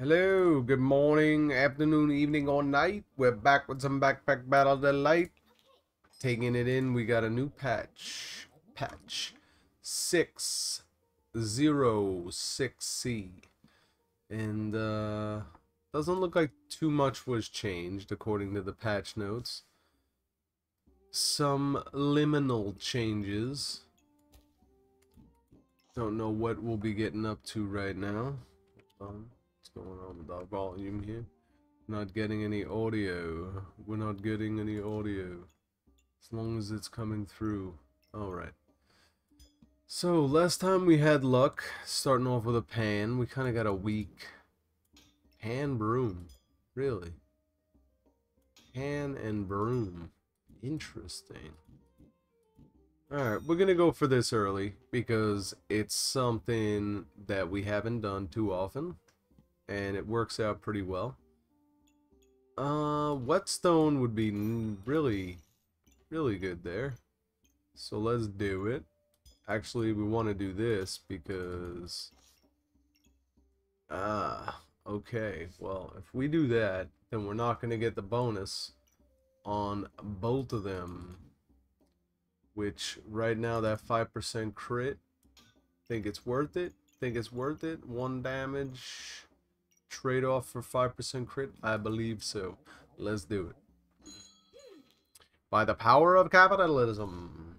Hello, good morning, afternoon, evening, or night. We're back with some Backpack Battle Delight. Taking it in, we got a new patch. Patch 606C. And, doesn't look like too much was changed according to the patch notes. Some liminal changes. Don't know what we'll be getting up to right now. What's going on with our volume here? Not getting any audio. We're not getting any audio. As long as it's coming through. Alright. So, last time we had luck, starting off with a pan. We kind of got a weak pan broom. Really? Pan and broom. Interesting. Alright, we're gonna go for this early because it's something that we haven't done too often. And it works out pretty well. Whetstone would be really good there. So let's do it. Actually, we want to do this because... okay. Well, if we do that, then we're not going to get the bonus on both of them. Which, right now, that 5% crit, think it's worth it? Think it's worth it? 1 damage... trade-off for 5% crit? I believe so. Let's do it. By the power of capitalism.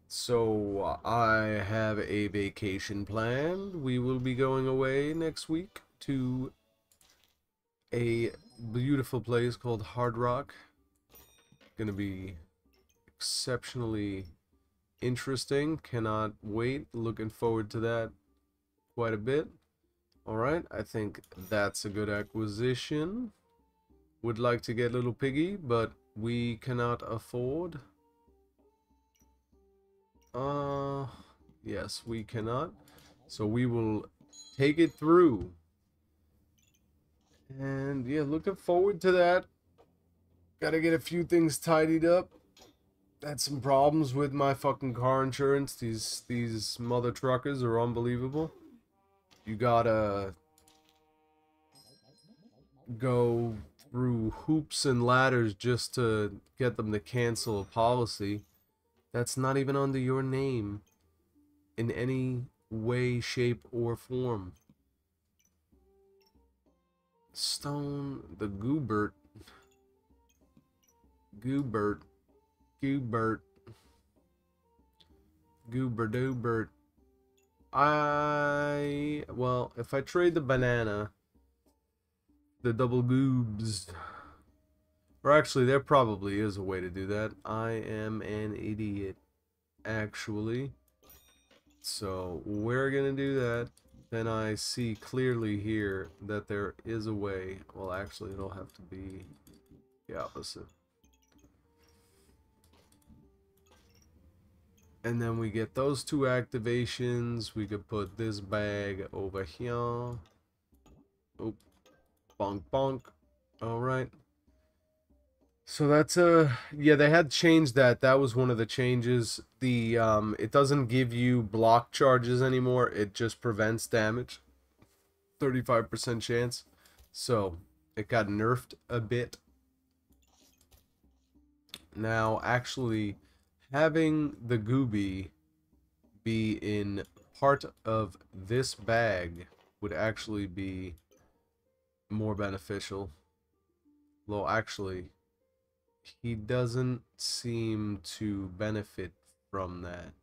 So, I have a vacation planned. We will be going away next week to a beautiful place called Hard Rock. Gonna be exceptionally interesting. Cannot wait. Looking forward to that quite a bit. Alright, I think that's a good acquisition. Would like to get Little Piggy, but we cannot afford. Yes, we cannot. So we will take it through. And yeah, looking forward to that. Gotta get a few things tidied up. Had some problems with my fucking car insurance. These mother truckers are unbelievable. You gotta go through hoops and ladders just to get them to cancel a policy that's not even under your name in any way, shape, or form. Stone, the Goobert. Goobert. Well, if I trade the banana, the double goobs, or actually there probably is a way to do that. I am an idiot, actually. So we're gonna do that. Then I see clearly here that there is a way. Well, actually it'll have to be the opposite. And then we get those 2 activations. We could put this bag over here. Oh, bonk bonk. Alright. So that's yeah, they had changed that. That was one of the changes. The it doesn't give you block charges anymore. It just prevents damage. 35% chance. So it got nerfed a bit. Now actually having the Gooby be in part of this bag would actually be more beneficial. Though actually, he doesn't seem to benefit from that.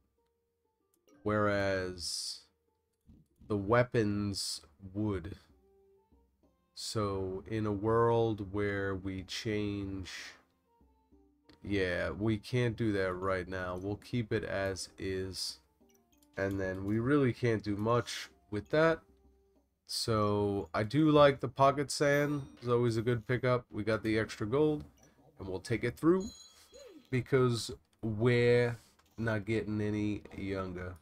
Whereas the weapons would. So in a world where we change... yeah, we can't do that right now. We'll keep it as is. And then we really can't do much with that. So I do like the pocket sand. It's always a good pickup. We got the extra gold. And we'll take it through. Because we're not getting any younger.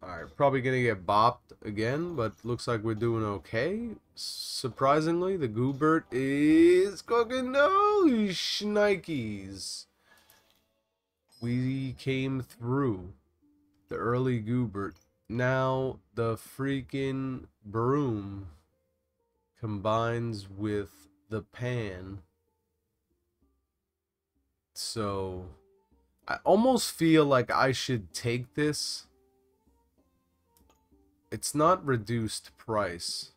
Alright, probably gonna get bopped again, but looks like we're doing okay. Surprisingly, the Goobert is cooking those shnikes. We came through. The early Goobert. Now the freaking broom combines with the pan. So I almost feel like I should take this. It's not reduced price,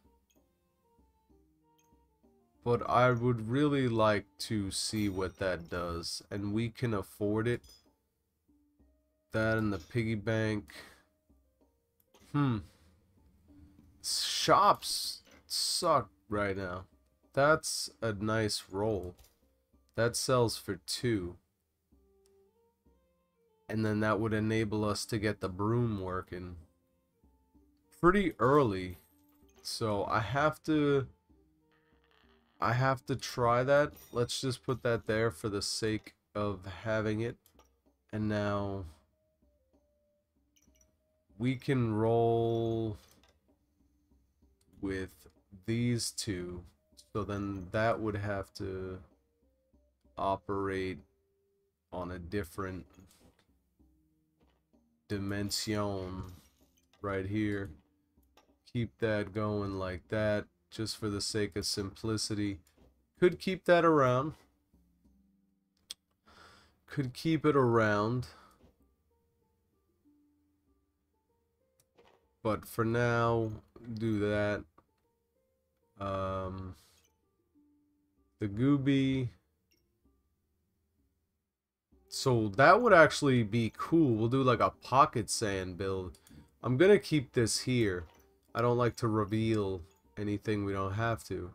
but I would really like to see what that does, and we can afford it. That and the piggy bank. Shops suck right now. That's a nice roll. That sells for 2. And then that would enable us to get the broom working pretty early. So I have to try that. Let's just put that there for the sake of having it. And now we can roll with these 2. So then that would have to operate on a different dimension right here. Keep that going like that, just for the sake of simplicity. Could keep that around. Could keep it around. But for now, do that. The Goobie. So that would actually be cool. We'll do like a pocket sand build. I'm gonna keep this here. I don't like to reveal anything we don't have to.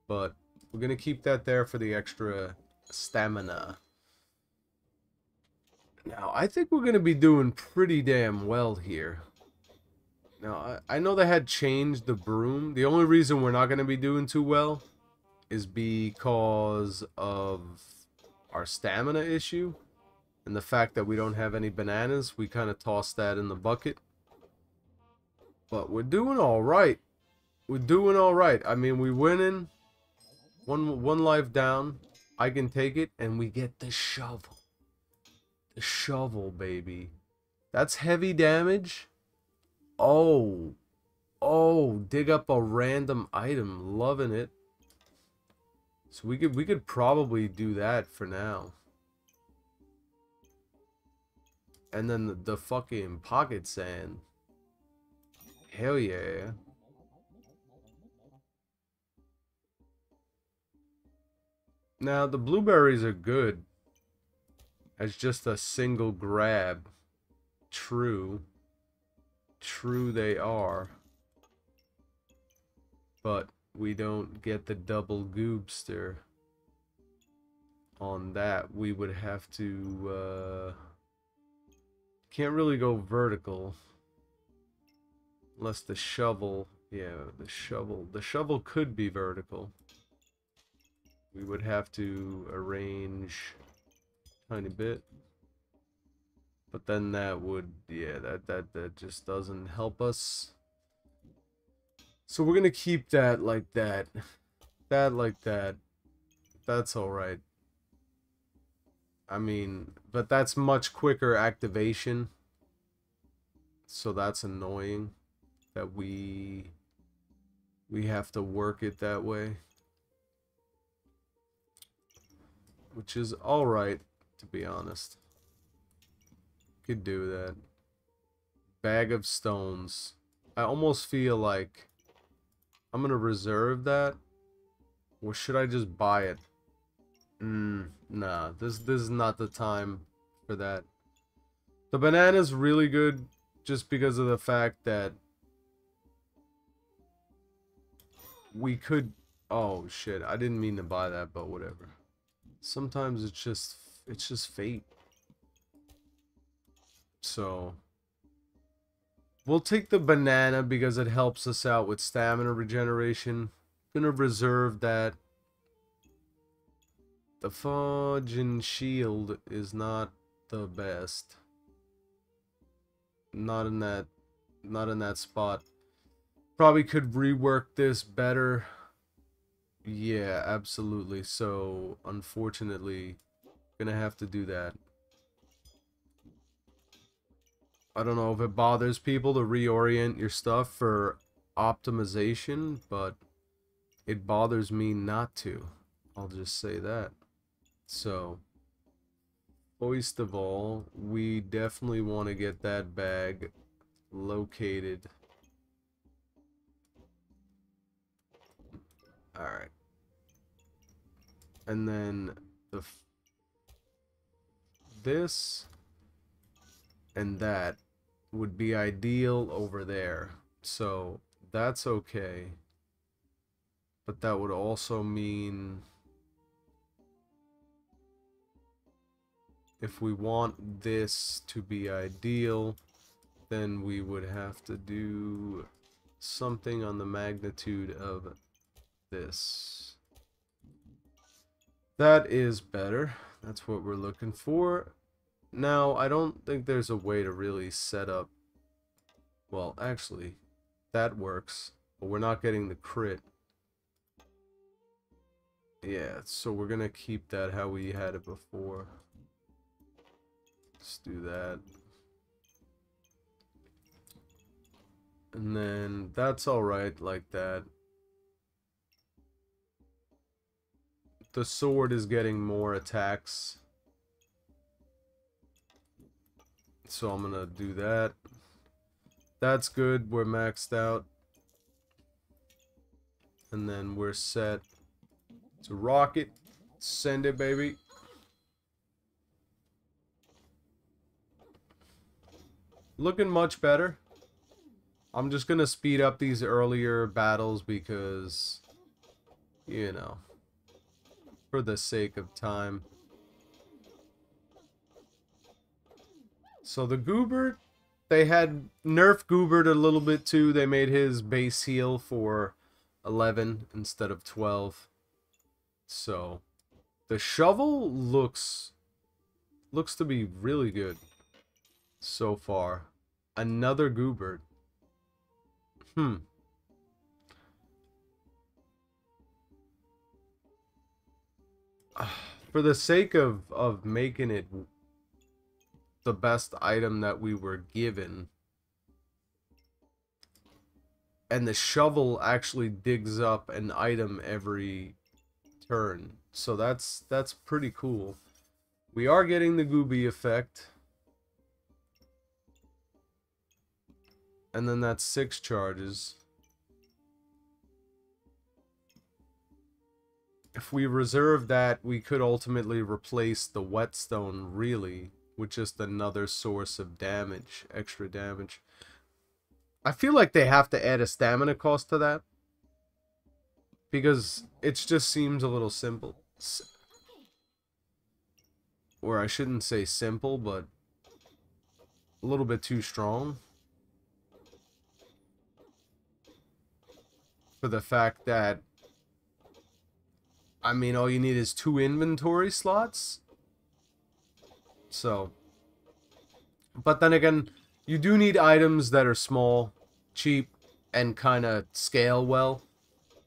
But we're gonna keep that there for the extra stamina. Now, I think we're gonna be doing pretty damn well here. Now, I know they had changed the broom. The only reason we're not gonna be doing too well is because of our stamina issue. And the fact that we don't have any bananas, we kind of tossed that in the bucket. But we're doing alright. We're doing alright. I mean, we're winning. One life down. I can take it. And we get the shovel. The shovel, baby. That's heavy damage. Oh. Oh, dig up a random item. Loving it. So we could probably do that for now. And then the fucking pocket sand. Hell yeah. Now, the blueberries are good as just a single grab. True. True they are. But we don't get the double goobster on that. We would have to, can't really go vertical. Unless the shovel, yeah, the shovel could be vertical. We would have to arrange a tiny bit. But then that would, yeah, that just doesn't help us. So we're gonna keep that like that. That like that. That's alright. I mean, but that's much quicker activation. So that's annoying that we have to work it that way. Which is alright, to be honest. Could do that. Bag of stones. I almost feel like I'm gonna reserve that. Or should I just buy it? Nah, this is not the time for that. The banana's really good just because of the fact that we could... Oh shit, I didn't mean to buy that, but whatever. Sometimes it's just fate. So we'll take the banana because it helps us out with stamina regeneration. Gonna reserve that. The fudge and shield is not the best. Not in that spot. Probably could rework this better. Yeah, absolutely. So, unfortunately, gonna have to do that. I don't know if it bothers people to reorient your stuff for optimization, but it bothers me not to. I'll just say that. So, first of all, we definitely want to get that bag located. Alright. And then this and that would be ideal over there. So that's okay. But that would also mean if we want this to be ideal, then we would have to do something on the magnitude of this. That is better. That's what we're looking for. Now, I don't think there's a way to really set up... Well, actually, that works. But we're not getting the crit. Yeah, so we're gonna keep that how we had it before. Let's do that. And then that's alright like that. The sword is getting more attacks. So I'm gonna do that. That's good. We're maxed out. And then we're set to rocket. Send it, baby. Looking much better. I'm just gonna speed up these earlier battles because, you know, for the sake of time. So the Goobert, they had nerfed Goobert a little bit too. They made his base heal for 11 instead of 12. So the shovel looks to be really good so far. Another Goobert. For the sake of making it the best item that we were given, and the shovel actually digs up an item every turn, so that's pretty cool. We are getting the Goobie effect, and then that's 6 charges. If we reserve that, we could ultimately replace the whetstone, really, with just another source of damage, extra damage. I feel like they have to add a stamina cost to that, because it just seems a little simple. Or I shouldn't say simple, but a little bit too strong. For the fact that, I mean, all you need is 2 inventory slots. So, but then again, you do need items that are small, cheap, and kind of scale well.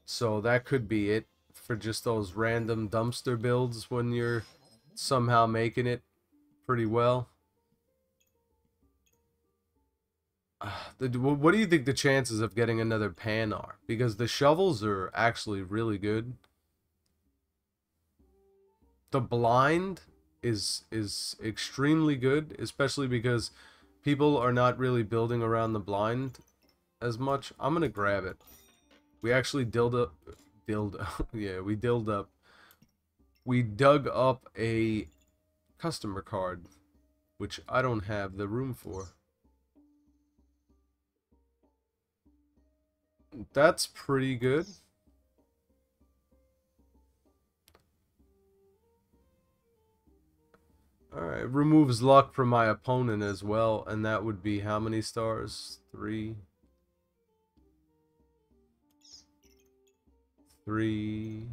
So that could be it for just those random dumpster builds when you're somehow making it pretty well. What do you think the chances of getting another pan are? Because the shovels are actually really good. The blind is extremely good, especially because people are not really building around the blind as much. I'm gonna grab it. We actually yeah, we dug up a customer card, which I don't have the room for. That's pretty good. Alright, removes luck from my opponent as well, and that would be how many stars? 3. 3.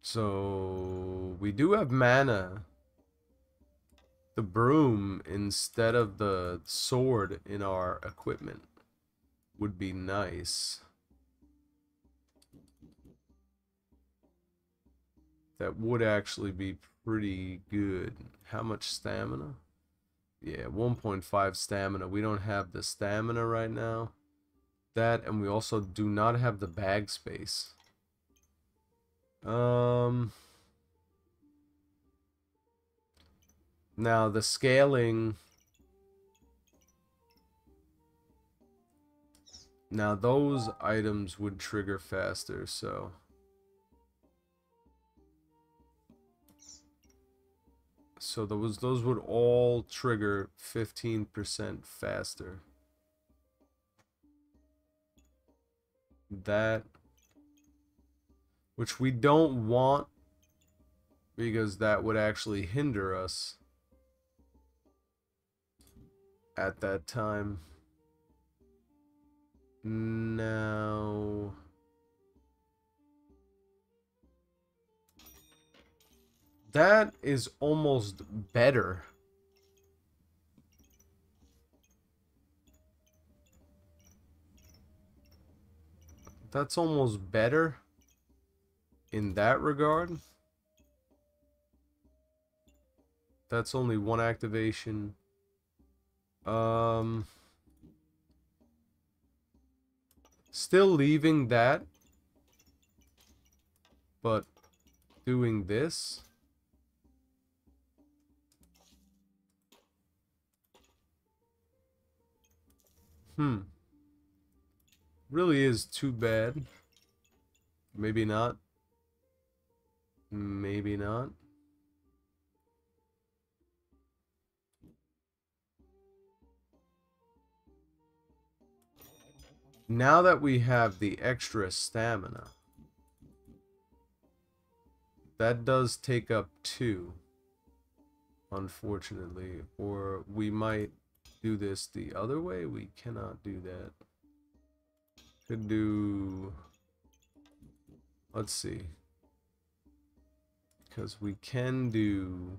So, we do have mana. The broom instead of the sword in our equipment would be nice. that would actually be pretty good. How much stamina? Yeah, 1.5 stamina. We don't have the stamina right now. That, and we also do not have the bag space. Now the scaling. Now those items would trigger faster, so. So those would all trigger 15% faster. That, which we don't want, because that would actually hinder us at that time. Now, that is almost better. That's almost better in that regard. That's only one activation. Still leaving that, but doing this. Really is too bad. Maybe not. Maybe not. Now that we have the extra stamina, that does take up 2, unfortunately. Or we might do this the other way. We cannot do that. Could do, let's see, because we can do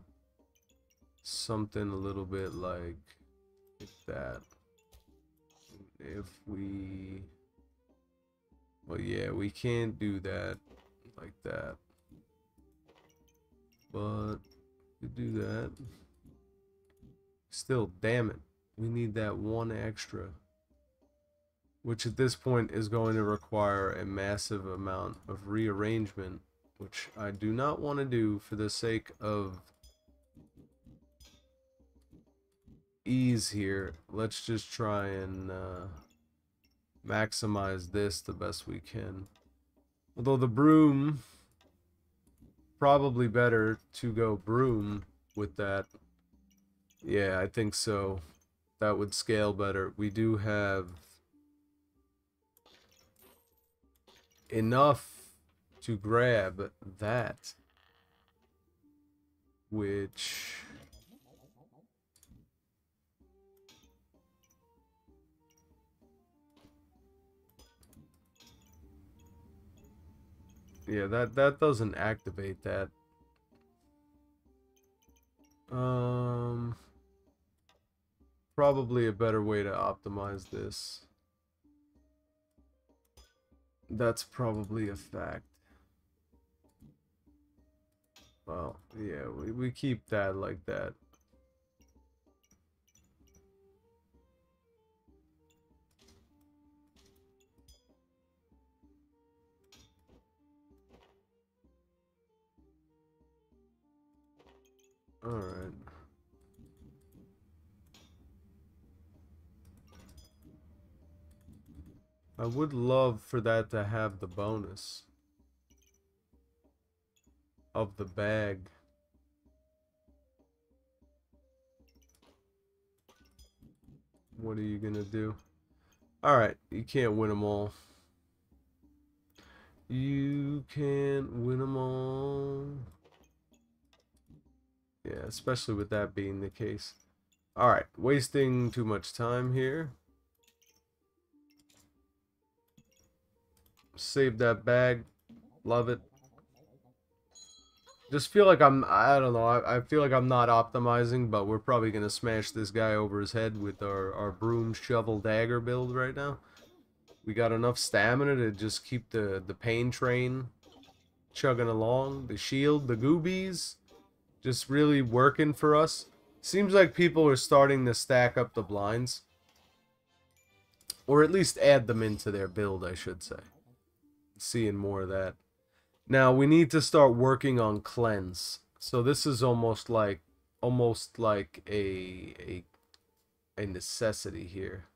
something a little bit like that. If we, well, yeah, we can't do that like that, but we do that. Still, damn it, we need that 1 extra, which at this point is going to require a massive amount of rearrangement, which I do not want to do for the sake of ease here. Let's just try and maximize this the best we can. Although the broom, probably better to go broom with that. Yeah, I think so. That would scale better. We do have enough to grab that, which yeah, that doesn't activate that. Probably a better way to optimize this. That's probably a fact. Well, yeah, we keep that like that. Alright. I would love for that to have the bonus of the bag. What are you gonna do? Alright, you can't win them all. You can't win them all. Yeah, especially with that being the case. Alright, wasting too much time here. Save that bag. Love it. Just feel like I don't know, I feel like I'm not optimizing, but we're probably gonna smash this guy over his head with our broom shovel dagger build right now. We got enough stamina to just keep the pain train chugging along. The shield, the goobies, just really working for us. Seems like people are starting to stack up the blinds. Or at least add them into their build, I should say. Seeing more of that. Now, we need to start working on cleanse. So this is almost like a necessity here.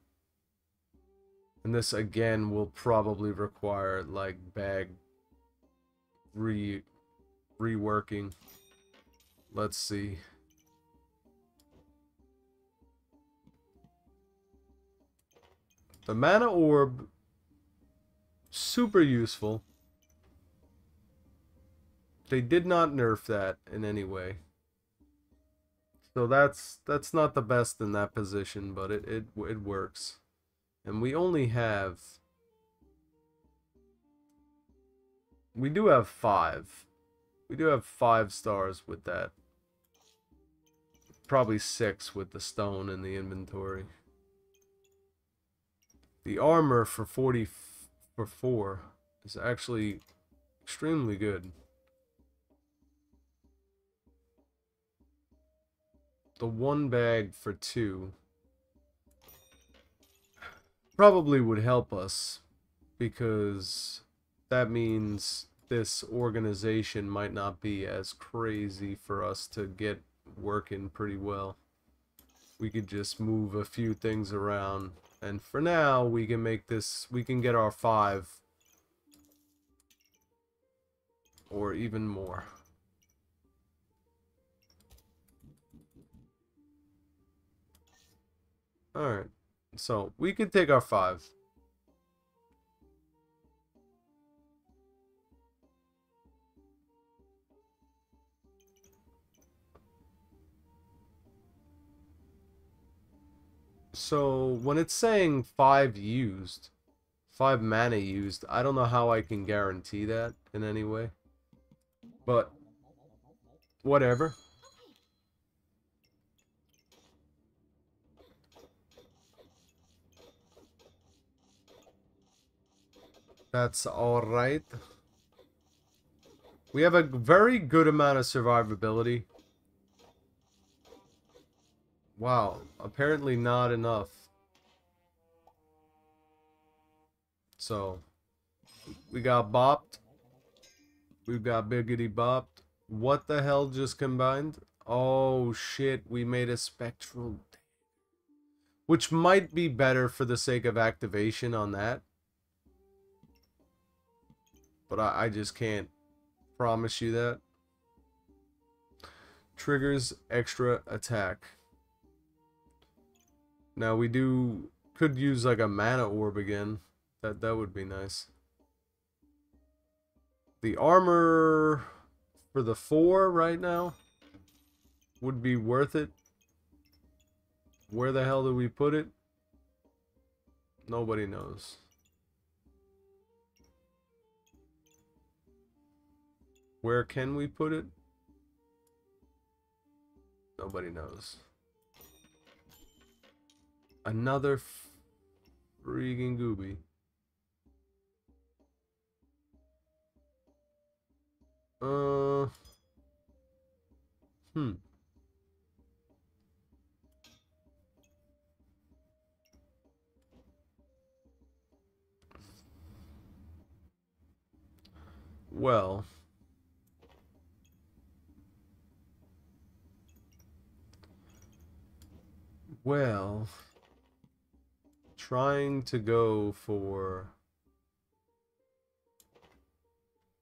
And this again will probably require like bag reworking. Let's see. The mana orb, super useful. They did not nerf that in any way. So that's not the best in that position, but it works. And we only have... We do have 5. We do have 5 stars with that. Probably 6 with the stone in the inventory. The armor for 4 is actually extremely good. The 1 bag for 2 probably would help us, because that means this organization might not be as crazy for us to get working pretty well. We could just move a few things around, and for now we can make this, we can get our 5 or even more. Alright, so we could take our 5. So when it's saying 5 used, 5 mana used, I don't know how I can guarantee that in any way. But whatever. That's alright. We have a very good amount of survivability. Wow, apparently not enough. So, we got bopped. We've got biggity bopped. What the hell just combined? Oh shit, we made a spectral... Which might be better for the sake of activation on that. But I just can't promise you that. Triggers extra attack. Now we could use like a mana orb again. That would be nice. The armor for the 4 right now would be worth it. Where the hell do we put it? Nobody knows. Where can we put it? Nobody knows. Another freaking gooby. Well, trying to go for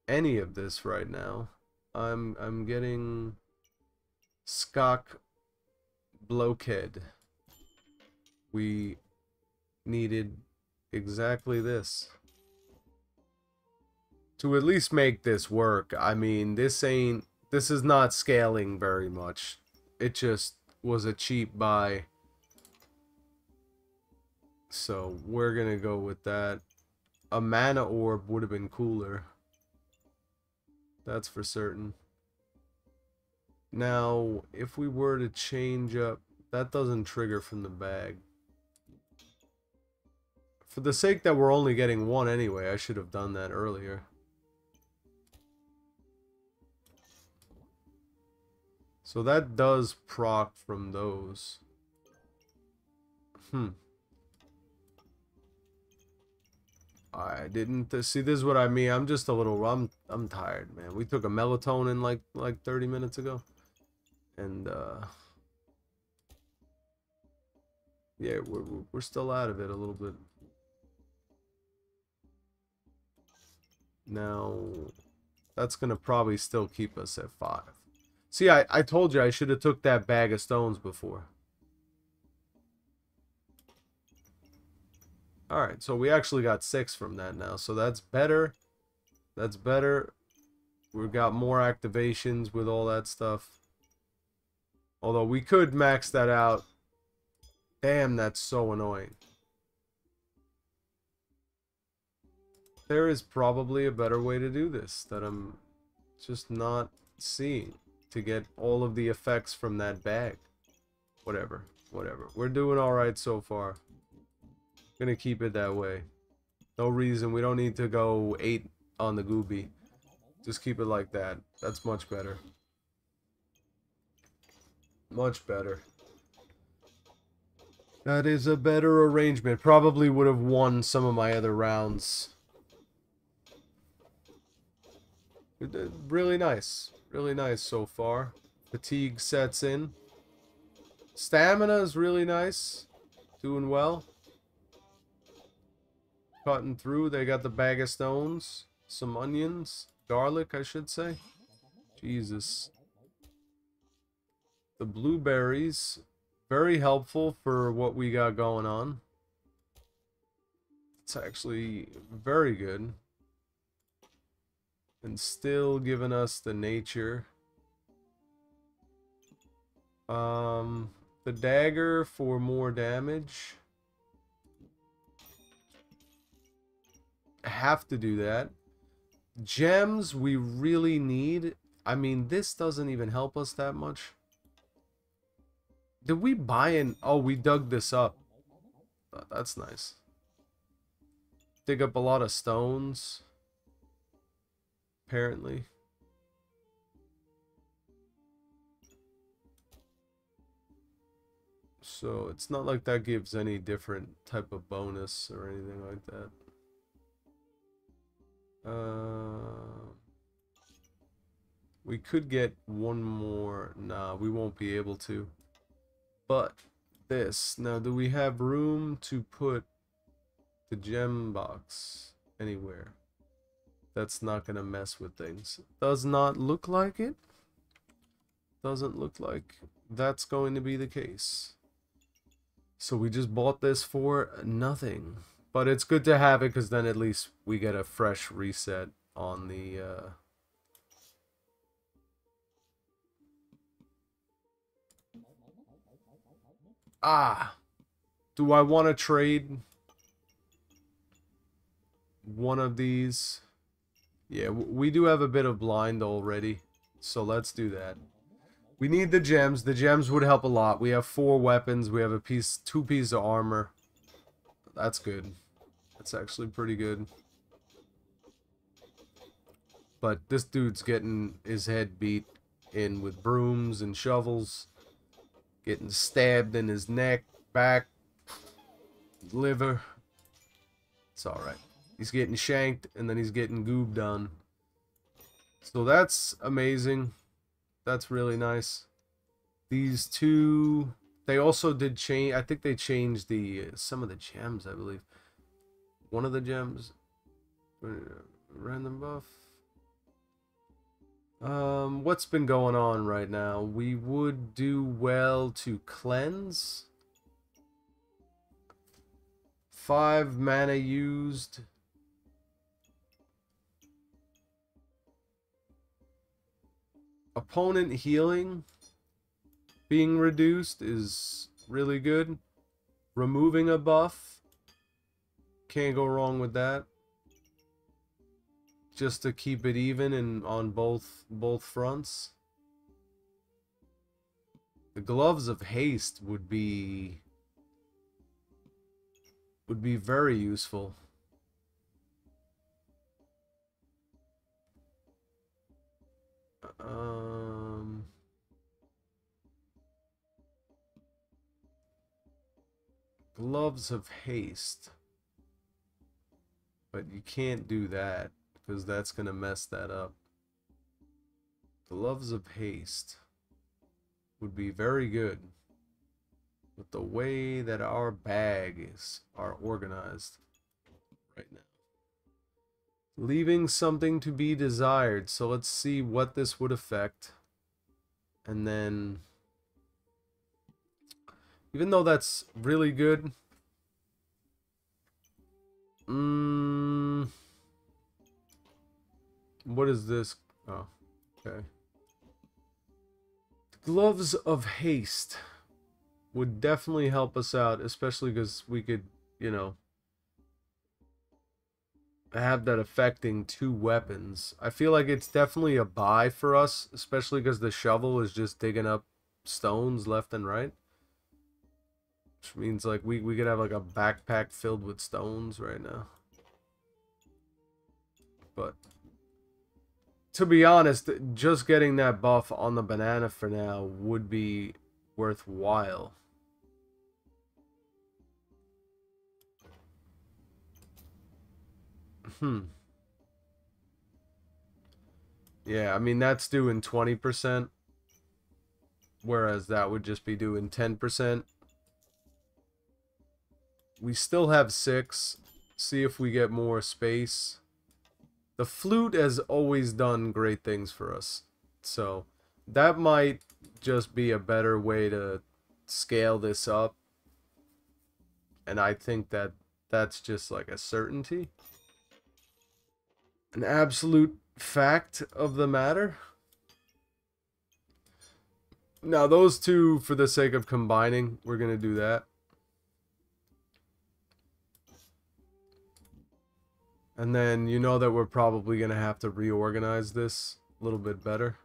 any of this right now. I'm getting Skak blockhead. We needed exactly this to at least make this work. I mean, this is not scaling very much. It just was a cheap buy. So we're gonna go with that. A mana orb would have been cooler. That's for certain. Now, if we were to change up, that doesn't trigger from the bag. For the sake that we're only getting 1 anyway, I should have done that earlier. So that does proc from those. I didn't see, this is what I mean. I'm just a little I'm tired, man. We took a melatonin like 30 minutes ago. And yeah, we're still out of it a little bit. Now that's gonna probably still keep us at 5. See, I told you I should have took that bag of stones before. Alright, so we actually got 6 from that now. So that's better. That's better. We've got more activations with all that stuff. Although we could max that out. Damn, that's so annoying. There is probably a better way to do this that I'm just not seeing to get all of the effects from that bag. Whatever. We're doing alright so far. Gonna keep it that way. No reason. We don't need to go 8 on the Goobie. Just keep it like that. That's much better. Much better. That is a better arrangement. Probably would have won some of my other rounds. Really nice. Really nice so far. Fatigue sets in. Stamina is really nice. Doing well. Cutting through. They got the bag of stones. Some onions. Garlic, I should say. Jesus. The blueberries. Very helpful for what we got going on. It's actually very good. And still giving us the nature. The dagger for more damage. Have to do that. Gems we really need. I mean, this doesn't even help us that much. Did we buy an... Oh, we dug this up. That's nice. Dig up a lot of stones. Apparently. So, it's not like that gives any different type of bonus or anything like that. We could get one more. Nah, we won't be able to. But this. Now, do we have room to put the gem box anywhere? That's not going to mess with things. Does not look like it. Doesn't look like that's going to be the case. So we just bought this for nothing. But it's good to have it because then at least we get a fresh reset on the... Do I want to trade one of these? Yeah, we do have a bit of blind already. So let's do that. We need the gems. The gems would help a lot. We have 4 weapons. We have a 2 pieces of armor. That's good. That's actually pretty good. But this dude's getting his head beat in with brooms and shovels. Getting stabbed in his neck, back, liver. It's alright. He's getting shanked and then he's getting goobed on. So that's amazing. That's really nice. These 2... They also did change... I think they changed the some of the gems, I believe. One of the gems... Random buff. What's been going on right now? We would do well to cleanse. 5 mana used. Opponent healing being reduced is really good. Removing a buff. Can't go wrong with that. Just to keep it even and on both fronts. The gloves of haste would be very useful. Gloves of haste. But you can't do that, because that's going to mess that up. Gloves of haste would be very good with the way that our bags are organized right now. Leaving something to be desired. So let's see what this would affect. And then, even though that's really good, what is this? Oh, okay. Gloves of haste would definitely help us out, especially because we could, you know, have that affecting 2 weapons. I feel like it's definitely a buy for us, especially because the shovel is just digging up stones left and right. Which means like we could have like a backpack filled with stones right now. But to be honest, just getting that buff on the banana for now would be worthwhile. Yeah, I mean, that's doing 20%. Whereas that would just be doing 10%. We still have 6. See if we get more space. The flute has always done great things for us. So that might just be a better way to scale this up. And I think that that's just like a certainty. An absolute fact of the matter. Now those two, for the sake of combining, we're going to do that. And then you know that we're probably going to have to reorganize this a little bit better.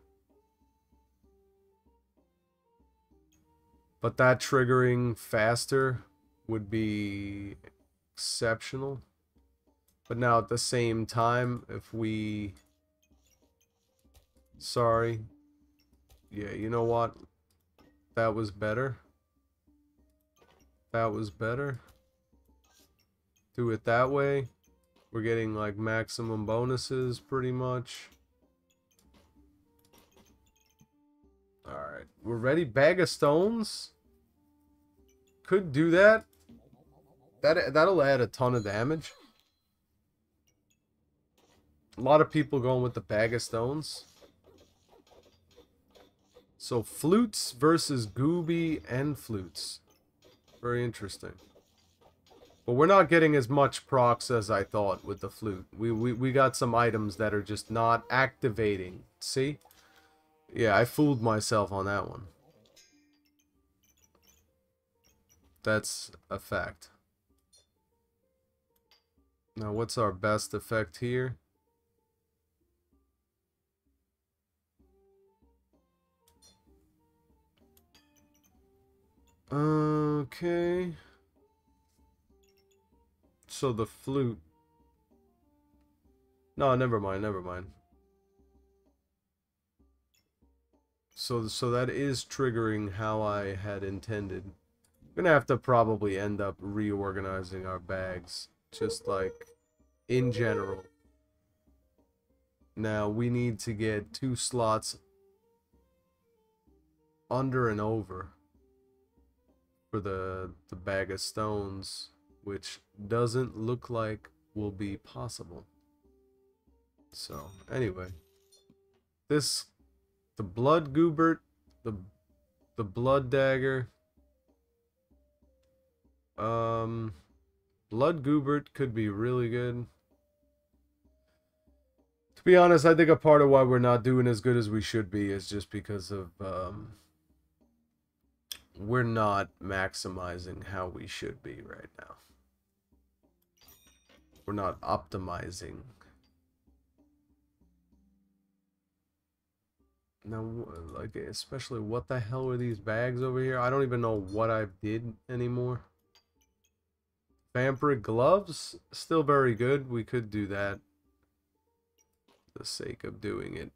But that triggering faster would be exceptional. But now at the same time, if we... Sorry. Yeah, you know what? That was better. That was better. Do it that way. We're getting like maximum bonuses pretty much. Alright, we're ready. Bag of stones. Could do that. That'll add a ton of damage. A lot of people going with the bag of stones. So flutes versus Gooby and flutes. Very interesting. But we're not getting as much procs as I thought with the flute. We got some items that are just not activating. See? Yeah, I fooled myself on that one. That's a fact. Now, what's our best effect here? Okay. So the flute. No, never mind, never mind. So that is triggering how I had intended. I'm gonna have to probably end up reorganizing our bags, just like in general. Now we need to get 2 slots under and over for the bag of stones, which doesn't look like will be possible. So anyway, the blood Goobert, the blood dagger, blood Goobert could be really good. To be honest, I think a part of why we're not doing as good as we should be is just because of we're not maximizing how we should be right now. We're not optimizing. Now, like, especially what the hell are these bags over here? I don't even know what I did anymore. Vampiric gloves, still very good. We could do that for the sake of doing it.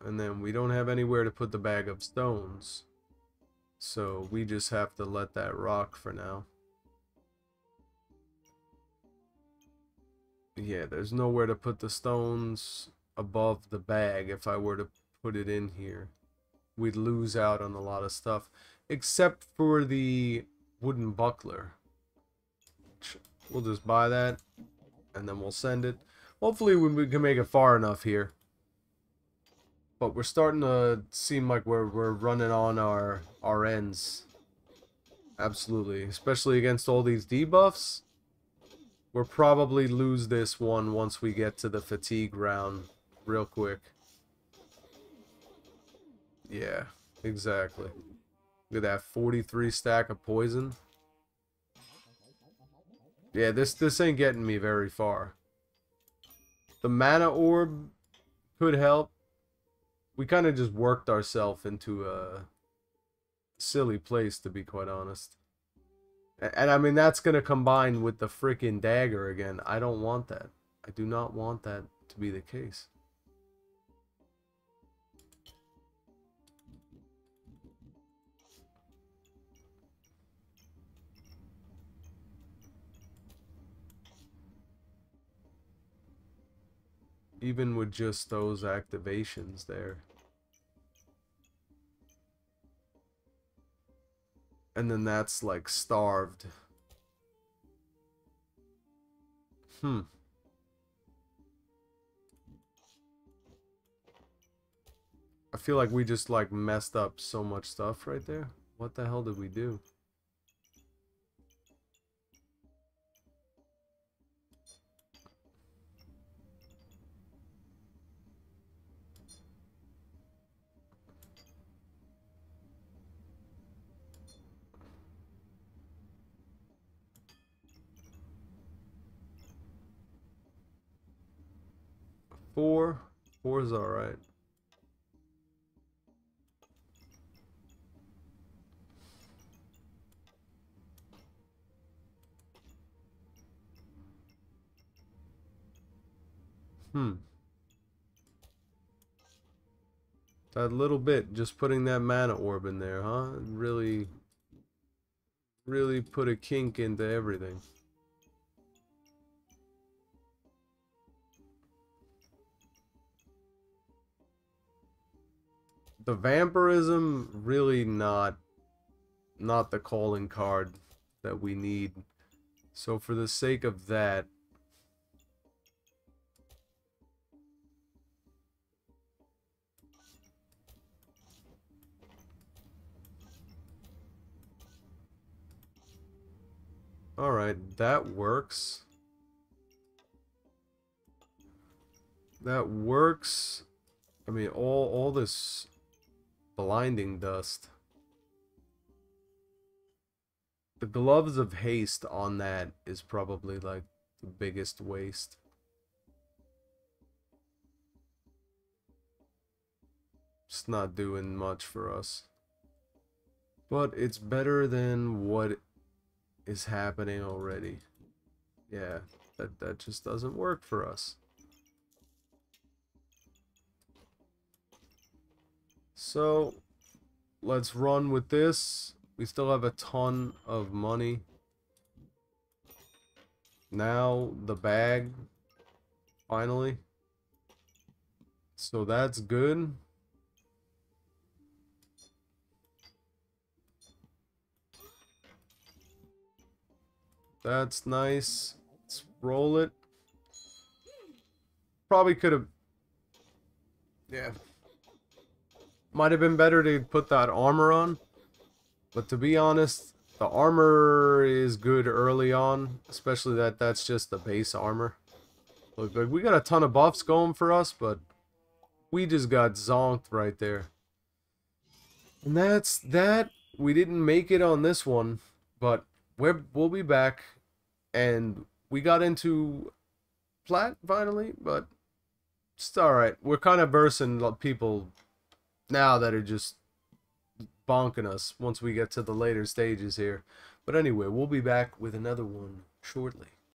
And then we don't have anywhere to put the bag of stones. So we just have to let that rock for now. Yeah, there's nowhere to put the stones above the bag. If I were to put it in here, we'd lose out on a lot of stuff. Except for the wooden buckler. We'll just buy that, and then we'll send it. Hopefully we can make it far enough here. But we're starting to seem like we're running on our ends. Absolutely. Especially against all these debuffs. We'll probably lose this one once we get to the fatigue round real quick. Yeah, exactly. Look at that 43 stack of poison. Yeah, this ain't getting me very far. The mana orb could help. We kind of just worked ourselves into a silly place, to be quite honest. And I mean, that's going to combine with the freaking dagger again. I don't want that. I do not want that to be the case. Even with just those activations there. And then that's like starved. I feel like we just like messed up so much stuff right there. What the hell did we do? Four is all right. That little bit, just putting that mana orb in there, huh? Really put a kink into everything. The vampirism, really not the calling card that we need. So for the sake of that, alright, that works. That works. I mean, all this blinding dust. The gloves of haste on that is probably like the biggest waste. It's not doing much for us. But it's better than what is happening already. Yeah, that just doesn't work for us. So, let's run with this. We still have a ton of money. Now, the bag. Finally. So that's good. That's nice. Let's roll it. Probably could have... Yeah. Might have been better to put that armor on. But to be honest, the armor is good early on. Especially that's just the base armor. Look, like we got a ton of buffs going for us, but we just got zonked right there. And that's that. We didn't make it on this one, but we'll be back. And we got into plat finally, but it's alright. We're kind of versing people now that are just bonking us once we get to the later stages here. But anyway, we'll be back with another one shortly.